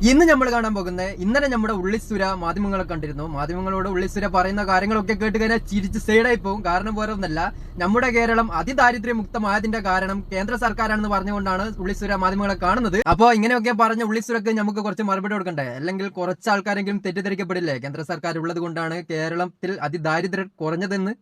ഇന്ന് നമ്മൾ കാണാൻ പോകുന്നത് ഇന്നലെ നമ്മുടെ ഉള്ളിസുര മാധ്യമങ്ങളെ കണ്ടിരുന്നു. മാധ്യമങ്ങളോട് ഉള്ളിസുര പറയുന്ന കാര്യങ്ങളൊക്കെ കേട്ട് കഴിഞ്ഞാൽ ചിരിച്ച് സൈഡായി പോകും. കാരണം വേറെ ഒന്നല്ല, നമ്മുടെ കേരളം അതിദാരിദ്ര്യമുക്തമായതിന്റെ കാരണം കേന്ദ്ര സർക്കാരാണെന്ന് പറഞ്ഞുകൊണ്ടാണ് ഉള്ളിസുര മാധ്യമങ്ങളെ കാണുന്നത്. അപ്പോൾ ഇങ്ങനെയൊക്കെ പറഞ്ഞ ഉള്ളിസുരക്ക് നമുക്ക് കുറച്ച് മറുപടി കൊടുക്കണ്ടേ? അല്ലെങ്കിൽ കുറച്ച് ആൾക്കാരെങ്കിലും തെറ്റിദ്ധരിക്കപ്പെടില്ലേ കേന്ദ്ര സർക്കാർ ഉള്ളത് കൊണ്ടാണ് കേരളത്തിൽ അതിദാരിദ്ര്യം കുറഞ്ഞതെന്ന്?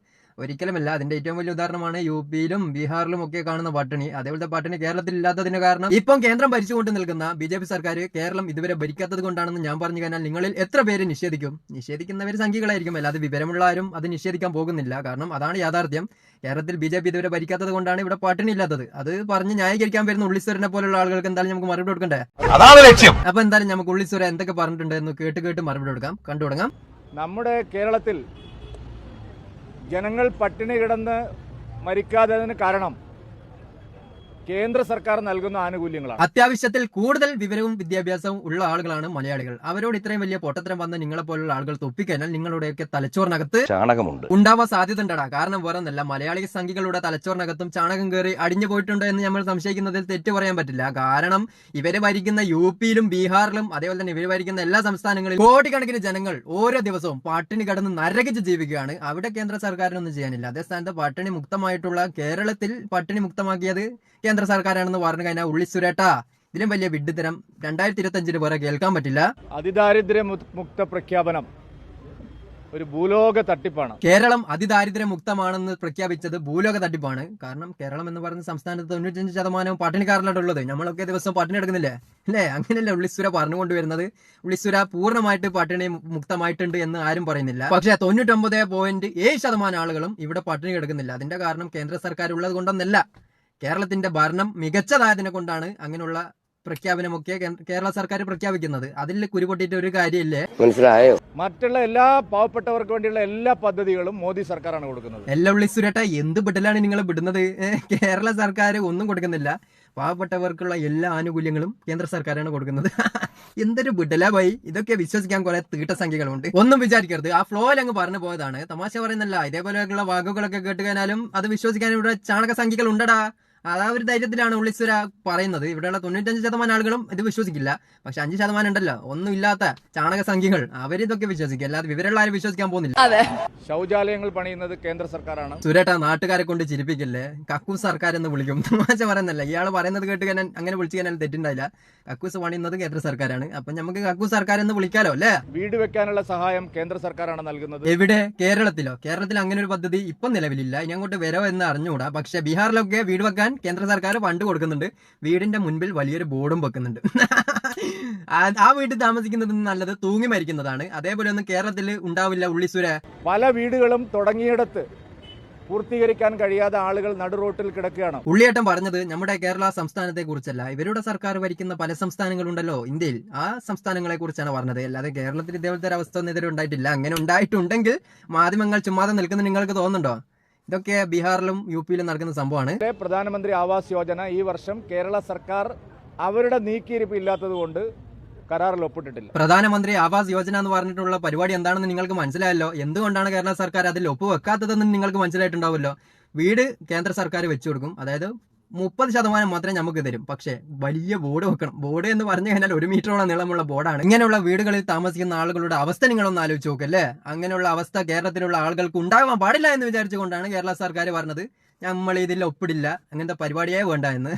ഒരിക്കലുമല്ല. അതിന്റെ ഏറ്റവും വലിയ ഉദാഹരണമാണ് യു-പിയിലും ബീഹാറിലും ഒക്കെ കാണുന്ന പട്ടിണി. അതേപോലത്തെ പട്ടിണി കേരളത്തിൽ ഇല്ലാത്തതിന് കാരണം ഇപ്പം കേന്ദ്രം ഭരിച്ചുകൊണ്ട് നിൽക്കുന്ന BJP സർക്കാർ കേരളം ഇതുവരെ ഭരിക്കാത്തത് കൊണ്ടാണെന്ന് ഞാൻ പറഞ്ഞു കഴിഞ്ഞാൽ നിങ്ങളിൽ എത്ര പേര് നിഷേധിക്കും? നിഷേധിക്കുന്നവർ സംഖ്യകളായിരിക്കും, അല്ലാതെ വിവരമുള്ള ആരും അത് നിഷേധിക്കാൻ പോകുന്നില്ല. കാരണം അതാണ് യാഥാർത്ഥ്യം. കേരളത്തിൽ BJP ഇതുവരെ ഭരിക്കാത്തത് കൊണ്ടാണ് ഇവിടെ പട്ടിണി ഇല്ലാത്തത്. അത് പറഞ്ഞ് ന്യായീകരിക്കാൻ വരുന്ന ഉള്ളിസുരനെ പോലുള്ള ആളുകൾക്ക് എന്തായാലും നമുക്ക് മറുപടി കൊടുക്കണ്ടേ? അതാണ് ലക്ഷ്യം. അപ്പൊ എന്തായാലും നമുക്ക് ഉള്ളിസുര എന്തൊക്കെ പറഞ്ഞിട്ടുണ്ട് എന്ന് കേട്ട് മറുപടി കൊടുക്കാം. കണ്ടു തുടങ്ങാം. നമ്മുടെ കേരളത്തിൽ ജനങ്ങൾ പട്ടിണി കിടന്ന് മരിക്കാത്തതിന് കാരണം കേന്ദ്ര സർക്കാർ നൽകുന്ന ആനുകൂല്യങ്ങളാണ്. അത്യാവശ്യത്തിൽ കൂടുതൽ വിവരവും വിദ്യാഭ്യാസവും ഉള്ള ആളുകളാണ് മലയാളികൾ. അവരോട് ഇത്രയും വലിയ പൊട്ടത്തരം വന്ന് നിങ്ങളെ പോലുള്ള ആളുകൾ തൊപ്പിക്കഴിഞ്ഞാൽ നിങ്ങളുടെയൊക്കെ തലച്ചോറിനകത്ത് ചാണകമുണ്ട് ഉണ്ടാവാൻ സാധ്യത ഉണ്ടടാ. കാരണം വേറെ ഒന്നല്ല, മലയാളി സംഘികളുടെ തലച്ചോറിനകത്തും ചാണകം കയറി അടിഞ്ഞു പോയിട്ടുണ്ടോ എന്ന് നമ്മൾ സംശയിക്കുന്നതിൽ തെറ്റ് പറയാൻ പറ്റില്ല. കാരണം ഇവര് ഭരിക്കുന്ന യു-പിയിലും ബീഹാറിലും അതേപോലെ തന്നെ ഇവര് ഭരിക്കുന്ന എല്ലാ സംസ്ഥാനങ്ങളിലും കോടിക്കണക്കിന് ജനങ്ങൾ ഓരോ ദിവസവും പട്ടിണി കടന്ന് നരകിച്ച് ജീവിക്കുകയാണ്. അവിടെ കേന്ദ്ര സർക്കാരിനൊന്നും ചെയ്യാനില്ല. അതേ സ്ഥാനത്ത് പട്ടിണി മുക്തമായിട്ടുള്ള കേരളത്തിൽ പട്ടിണി മുക്തമാക്കിയത് കേന്ദ്ര സർക്കാരാണെന്ന് പറഞ്ഞു കഴിഞ്ഞാൽ ഉള്ളിസുരേട്ടാ, ഇതിലും വലിയ വിഡ്ഢിത്തരം 2025 വരെ കേൾക്കാൻ പറ്റില്ല. അതിദാരിദ്ര്യ മുക്ത പ്രഖ്യാപനം ഒരു ഭൂലോക തട്ടിപ്പാണ്. കേരളം അതിദാരിദ്ര്യ മുക്തമാണെന്ന് പ്രഖ്യാപിച്ചത് ഭൂലോക തട്ടിപ്പാണ്. കാരണം കേരളം എന്ന് പറയുന്ന സംസ്ഥാനത്ത് 95% പട്ടിണിക്കാരിലാണ് ഉള്ളത്. നമ്മളൊക്കെ ദിവസം പട്ടിണി എടുക്കുന്നില്ലേ അല്ലേ? അങ്ങനെയല്ലേ ഉള്ളിസുര പറഞ്ഞുകൊണ്ടുവരുന്നത്. ഉള്ളിസുര പൂർണ്ണമായിട്ട് പട്ടിണി മുക്തമായിട്ടുണ്ട് എന്ന് ആരും പറയുന്നില്ല. പക്ഷേ 99.7% ആളുകളും ഇവിടെ പട്ടിണി കിടക്കുന്നില്ല. അതിന്റെ കാരണം കേന്ദ്ര സർക്കാർ ഉള്ളത് കൊണ്ടൊന്നല്ല, കേരളത്തിന്റെ ഭരണം മികച്ചതായതിനെ കൊണ്ടാണ് അങ്ങനെയുള്ള പ്രഖ്യാപനമൊക്കെ കേരള സർക്കാർ പ്രഖ്യാപിക്കുന്നത്. അതിൽ കുരുപൊട്ടിയിട്ട് ഒരു കാര്യമില്ലേ? മനസ്സിലായോ? മറ്റുള്ള എല്ലാ പാവപ്പെട്ടവർക്ക് വേണ്ടിയുള്ള എല്ലാ പദ്ധതികളും മോദി സർക്കാരാണ് കൊടുക്കുന്നത്. എല്ലാ ഉള്ളിസുരേട്ട എന്ത് ബിഡലാണ് നിങ്ങൾ വിടുന്നത്? കേരള സർക്കാർ ഒന്നും കൊടുക്കുന്നില്ല. പാവപ്പെട്ടവർക്കുള്ള എല്ലാ ആനുകൂല്യങ്ങളും കേന്ദ്ര സർക്കാരാണ് കൊടുക്കുന്നത്. എന്തൊരു ബിഡലാ ബൈ. ഇതൊക്കെ വിശ്വസിക്കാൻ കുറെ തീട്ടസംഖ്യകളുണ്ട്. ഒന്നും വിചാരിക്കരുത്, ആ ഫ്ലോയിൽ അങ്ങ് പറഞ്ഞു പോയതാണ്. തമാശ പറയുന്നല്ല. ഇതേപോലെയുള്ള വാക്കുകളൊക്കെ കേട്ട് കഴിഞ്ഞാലും അത് വിശ്വസിക്കാൻ ഇവിടെ ചാണക സംഖ്യകൾ ഉണ്ടടാ. ആ ഒരു ധൈര്യത്തിലാണ് ഉള്ളിസുര പറയുന്നത്. ഇവിടെയുള്ള 95% ആളുകളും ഇത് വിശ്വസിക്കില്ല. പക്ഷെ 5% ഉണ്ടല്ലോ ഒന്നും ഇല്ലാത്ത ചാണക സംഖ്യകൾ, അവരിതൊക്കെ വിശ്വസിക്കും. അല്ലാതെ വിവരമുള്ള ആരും വിശ്വസിക്കാൻ പോകുന്നില്ല. ശൗചാലയങ്ങൾ പണിയുന്നത് കേന്ദ്ര സർക്കാരാണ്. സുരേട്ട നാട്ടുകാരെ കൊണ്ട് ചിരിപ്പിക്കില്ലേ? കക്കൂസ് സർക്കാർ എന്ന് വിളിക്കും. തമാശ പറയുന്നല്ല. ഇയാൾ പറയുന്നത് കേട്ട് കഴിഞ്ഞാൽ അങ്ങനെ വിളിച്ചു കഴിഞ്ഞാൽ തെറ്റുണ്ടായില്ല. കക്കൂസ് പണിയുന്നത് കേന്ദ്ര സർക്കാരാണ്. അപ്പൊ നമുക്ക് കക്കൂസ് സർക്കാർ എന്ന് വിളിക്കാലോ അല്ലേ? വീട് വെക്കാനുള്ള സഹായം കേന്ദ്ര സർക്കാരാണ് നൽകുന്നത്. എവിടെ? കേരളത്തിലോ? കേരളത്തിൽ അങ്ങനെ ഒരു പദ്ധതി ഇപ്പം നിലവിലില്ല. ഇനി അങ്ങോട്ട് വരോ എന്ന് അറിഞ്ഞുകൂടാ. പക്ഷെ ബീഹാറിലൊക്കെ വീട് വെക്കാൻ കേന്ദ്ര സർക്കാർ ഫണ്ട് കൊടുക്കുന്നുണ്ട്. വീടിന്റെ മുൻപിൽ വലിയൊരു ബോർഡും വെക്കുന്നുണ്ട്. ആ വീട്ടിൽ താമസിക്കുന്നത് നല്ലത് തൂങ്ങി മരിക്കുന്നതാണ്. അതേപോലെ ഒന്നും കേരളത്തിൽ ഉണ്ടാവില്ല ഉള്ളിസുര. പല വീടുകളും തുടങ്ങിയിടത്ത് പൂർത്തീകരിക്കാൻ കഴിയാതെ ആളുകൾ നടുറോട്ടിൽ കിടക്കുകയാണ്. ഉള്ളിയേട്ടൻ പറഞ്ഞത് നമ്മുടെ കേരള സംസ്ഥാനത്തെ കുറിച്ചല്ല. ഇവരുടെ സർക്കാർ ഭരിക്കുന്ന പല സംസ്ഥാനങ്ങളുണ്ടല്ലോ ഇന്ത്യയിൽ, ആ സംസ്ഥാനങ്ങളെ കുറിച്ചാണ് പറഞ്ഞത്. അല്ലാതെ കേരളത്തിൽ ഇതേപോലത്തെ ഒരു അവസ്ഥ ഒന്നും ഇതുവരെ ഉണ്ടായിട്ടില്ല. അങ്ങനെ ഉണ്ടായിട്ടുണ്ടെങ്കിൽ മാധ്യമങ്ങൾ ചുമ്മാതെ നിൽക്കുന്ന നിങ്ങൾക്ക് തോന്നുന്നുണ്ടോ? ഇതൊക്കെ ബീഹാറിലും യു-പിയിലും നടക്കുന്ന സംഭവമാണ്. പ്രധാനമന്ത്രി ആവാസ് യോജന ഈ വർഷം കേരള സർക്കാർ അവരുടെ നീക്കിയിരിപ്പ് ഇല്ലാത്തത് കൊണ്ട് കരാറിൽ ഒപ്പിട്ടിട്ടില്ല. പ്രധാനമന്ത്രി ആവാസ് യോജന എന്ന് പറഞ്ഞിട്ടുള്ള പരിപാടി എന്താണെന്ന് നിങ്ങൾക്ക് മനസ്സിലായല്ലോ. എന്തുകൊണ്ടാണ് കേരള സർക്കാർ അതിൽ ഒപ്പുവെക്കാത്തതെന്ന് നിങ്ങൾക്ക് മനസ്സിലായിട്ടുണ്ടാവുമല്ലോ. വീട് കേന്ദ്ര സർക്കാർ വെച്ചു കൊടുക്കും. അതായത് 30% മാത്രമേ നമുക്ക് തരും. പക്ഷേ വലിയ ബോർഡ് വെക്കണം. ബോർഡ് എന്ന് പറഞ്ഞു കഴിഞ്ഞാൽ 1 മീറ്ററോളം നീളമുള്ള ബോർഡാണ്. ഇങ്ങനെയുള്ള വീടുകളിൽ താമസിക്കുന്ന ആളുകളുടെ അവസ്ഥ നിങ്ങളൊന്ന് ആലോചിച്ച് നോക്കല്ലേ. അങ്ങനെയുള്ള അവസ്ഥ കേരളത്തിലുള്ള ആളുകൾക്ക് ഉണ്ടാകാൻ പാടില്ല എന്ന് വിചാരിച്ചുകൊണ്ടാണ് കേരള സർക്കാർ പറഞ്ഞത് നമ്മൾ ഇതിൽ ഒപ്പിടില്ല, അങ്ങനത്തെ പരിപാടിയേ വേണ്ട എന്ന്.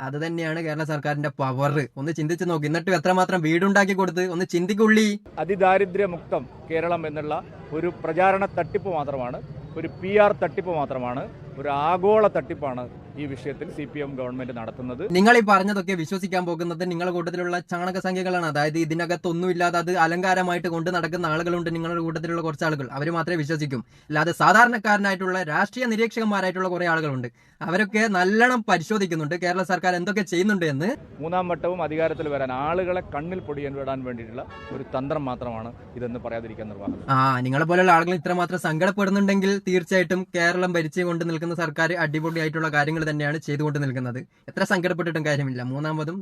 അത് തന്നെയാണ് കേരള സർക്കാരിന്റെ പവർ. ഒന്ന് ചിന്തിച്ച് നോക്കി. എന്നിട്ട് എത്രമാത്രം വീടുണ്ടാക്കി കൊടുത്ത് ഒന്ന് ചിന്തിക്കുള്ളി. അതിദാരിദ്ര്യമുക്തം കേരളം എന്നുള്ള ഒരു പ്രചാരണ തട്ടിപ്പ് മാത്രമാണ്, ഒരു PR തട്ടിപ്പ് മാത്രമാണ്, ഒരു ആഗോള തട്ടിപ്പാണ് ഈ വിഷയത്തിൽ CPM ഗവൺമെന്റ് നടത്തുന്നത്. നിങ്ങൾ ഈ പറഞ്ഞതൊക്കെ വിശ്വസിക്കാൻ പോകുന്നത് നിങ്ങളുടെ കൂട്ടത്തിലുള്ള ചാണക സംഖ്യകളാണ്. അതായത് ഇതിനകത്തൊന്നുമില്ലാതെ അത് അലങ്കാരമായിട്ട് കൊണ്ട് നടക്കുന്ന ആളുകളുണ്ട് നിങ്ങളുടെ കൂട്ടത്തിലുള്ള കുറച്ച് ആളുകൾ. അവർ മാത്രമേ വിശ്വസിക്കും. അല്ലാതെ സാധാരണക്കാരനായിട്ടുള്ള രാഷ്ട്രീയ നിരീക്ഷകന്മാരായിട്ടുള്ള കുറെ ആളുകളുണ്ട്. അവരൊക്കെ നല്ലോണം പരിശോധിക്കുന്നുണ്ട് കേരള സർക്കാർ എന്തൊക്കെ ചെയ്യുന്നുണ്ട് എന്ന്. 3ാം വട്ടവും അധികാരത്തിൽ വരാൻ ആളുകളെ കണ്ണിൽ പൊടിയാൻ വിടാൻ വേണ്ടിയിട്ടുള്ള ഒരു തന്ത്രം മാത്രമാണ് ഇതെന്ന് പറയാതിരിക്കാൻ നിർവാഹം. നിങ്ങളെ പോലെയുള്ള ആളുകൾ ഇത്രമാത്രം സങ്കടപ്പെടുന്നുണ്ടെങ്കിൽ തീർച്ചയായിട്ടും കേരളം ഭരിച്ചുകൊണ്ട് നിൽക്കുന്ന സർക്കാർ അടിപൊളിയായിട്ടുള്ള കാര്യങ്ങൾ തന്നെയാണ് ചെയ്തുകൊണ്ട് നിൽക്കുന്നത്. എത്ര സങ്കടപ്പെട്ടിട്ടും കാര്യമില്ല. 3ാമതും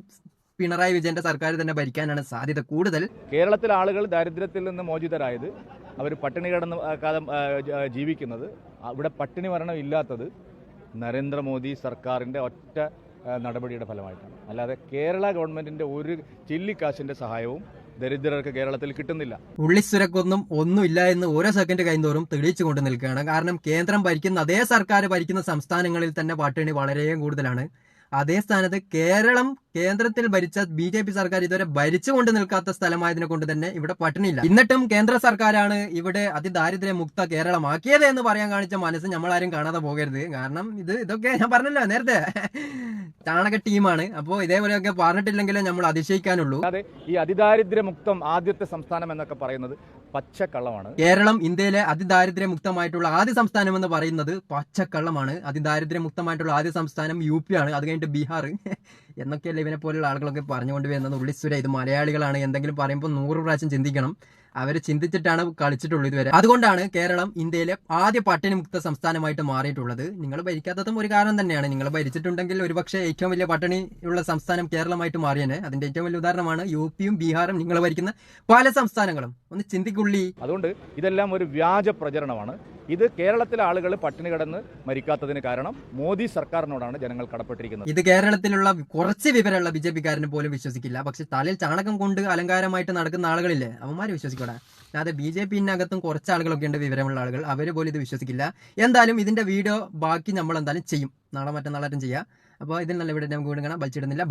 പിണറായി വിജയന്റെ സർക്കാർ തന്നെ ഭരിക്കാനാണ് സാധ്യത കൂടുതൽ. കേരളത്തിലെ ആളുകൾ ദാരിദ്ര്യത്തിൽ നിന്ന് മോചിതരായത്, അവർ പട്ടിണി കിടന്ന് കാലം ജീവിക്കുന്നത്, ഇവിടെ പട്ടിണി മരണം ഇല്ലാത്തത് നരേന്ദ്രമോദി സർക്കാരിൻ്റെ ഒറ്റ നടപടിയുടെ ഫലമായിട്ടാണ്. അല്ലാതെ കേരള ഗവൺമെൻറ്റിൻ്റെ ഒരു ചില്ലിക്കാശിൻ്റെ സഹായവും ദരിദ്രർക്ക് കേരളത്തിൽ കിട്ടുന്നില്ല. ഉള്ളിസുരക്കൊന്നും ഒന്നുമില്ല എന്ന് ഓരോ സെക്കൻഡ് കഴിയുന്തോറും തെളിയിച്ചു കൊണ്ട് നിൽക്കുകയാണ്. കാരണം കേന്ദ്രം ഭരിക്കുന്ന അതേ സർക്കാർ ഭരിക്കുന്ന സംസ്ഥാനങ്ങളിൽ തന്നെ പട്ടിണി വളരെ കൂടുതലാണ്. അതേ സ്ഥാനത്ത് കേന്ദ്രത്തിൽ ഭരിച്ച BJP സർക്കാർ ഇതുവരെ ഭരിച്ചുകൊണ്ട് നിൽക്കാത്ത സ്ഥലമായതിനെ കൊണ്ട് തന്നെ ഇവിടെ പട്ടിണിയില്ല. എന്നിട്ടും കേന്ദ്ര സർക്കാരാണ് ഇവിടെ അതിദാരിദ്ര്യ മുക്ത കേരളമാക്കിയത് എന്ന് പറയാൻ കാണിച്ച മനസ്സ് നമ്മളാരും കാണാതെ പോകരുത്. കാരണം ഇതൊക്കെ ഞാൻ പറഞ്ഞല്ലോ നേരത്തെ, ചാണക ടീമാണ്. അപ്പോൾ ഇതേപോലെയൊക്കെ പറഞ്ഞിട്ടില്ലെങ്കിലേ നമ്മൾ അതിശയിക്കാനുള്ളൂ. അതെ, ഈ അതിദാരിദ്ര്യമുക്തം ആദ്യത്തെ സംസ്ഥാനം എന്നൊക്കെ പറയുന്നത് പച്ചക്കള്ളമാണ്. കേരളം ഇന്ത്യയിലെ അതിദാരിദ്ര്യ മുക്തമായിട്ടുള്ള ആദ്യ സംസ്ഥാനം എന്ന് പറയുന്നത് പച്ചക്കള്ളമാണ്. അതിദാരിദ്ര്യ മുക്തമായിട്ടുള്ള ആദ്യ സംസ്ഥാനം UP ആണ്, അത് കഴിഞ്ഞിട്ട് ബീഹാർ എന്നൊക്കെയല്ലേ ഇവനെ പോലുള്ള ആളുകളൊക്കെ പറഞ്ഞുകൊണ്ട് വരുന്നത്. ഉള്ളിസുര ഇത് മലയാളികളാണ്, എന്തെങ്കിലും പറയുമ്പോൾ 100 പ്രാവശ്യം ചിന്തിക്കണം. അവർ ചിന്തിച്ചിട്ടാണ് കളിച്ചിട്ടുള്ളത് ഇതുവരെ. അതുകൊണ്ടാണ് കേരളം ഇന്ത്യയിലെ ആദ്യ പട്ടിണി മുക്ത സംസ്ഥാനമായിട്ട് മാറിയിട്ടുള്ളത്. നിങ്ങൾ ഭരിക്കാത്തതും ഒരു കാരണം തന്നെയാണ്. നിങ്ങൾ ഭരിച്ചിട്ടുണ്ടെങ്കിൽ ഒരുപക്ഷെ ഏറ്റവും വലിയ പട്ടിണി ഉള്ള സംസ്ഥാനം കേരളമായിട്ട് മാറിയേനെ. അതിന്റെ ഏറ്റവും വലിയ ഉദാഹരണമാണ് UPയും ബീഹാറും, നിങ്ങൾ ഭരിക്കുന്ന പല സംസ്ഥാനങ്ങളും. ഒന്ന് ചിന്തിക്കുള്ളി. അതുകൊണ്ട് ഇതെല്ലാം ഒരു വ്യാജ പ്രചരണമാണ്. ഇത് കേരളത്തിലെ ആളുകൾ പട്ടിണി കിടന്ന് മരിക്കാത്തതിന് കാരണം മോദി സർക്കാരിനോടാണ് ജനങ്ങൾ കടപ്പെട്ടിരിക്കുന്നത്. ഇത് കേരളത്തിലുള്ള കുറച്ച് വിവരമുള്ള BJP-കാരന് പോലും വിശ്വസിക്കില്ല. പക്ഷെ തലയിൽ ചാണകം കൊണ്ട് അലങ്കാരമായിട്ട് നടക്കുന്ന ആളുകളില്ലേ, അവന്മാര് വിശ്വസിക്കൂടാ. അല്ലാതെ BJP-നകത്തും കുറച്ച് ആളുകളൊക്കെ ഉണ്ട്, വിവരമുള്ള ആളുകൾ. അവര് പോലും ഇത് വിശ്വസിക്കില്ല. എന്തായാലും ഇതിന്റെ വീഡിയോ ബാക്കി നമ്മൾ എന്തായാലും ചെയ്യും, നാളെ മറ്റന്നാളായിട്ടും ചെയ്യാം. അപ്പോൾ ഇതിൽ നല്ല വീഡിയോ നമുക്ക് വീണ്ടും കാണാം. വലിച്ചിടുന്നില്ല.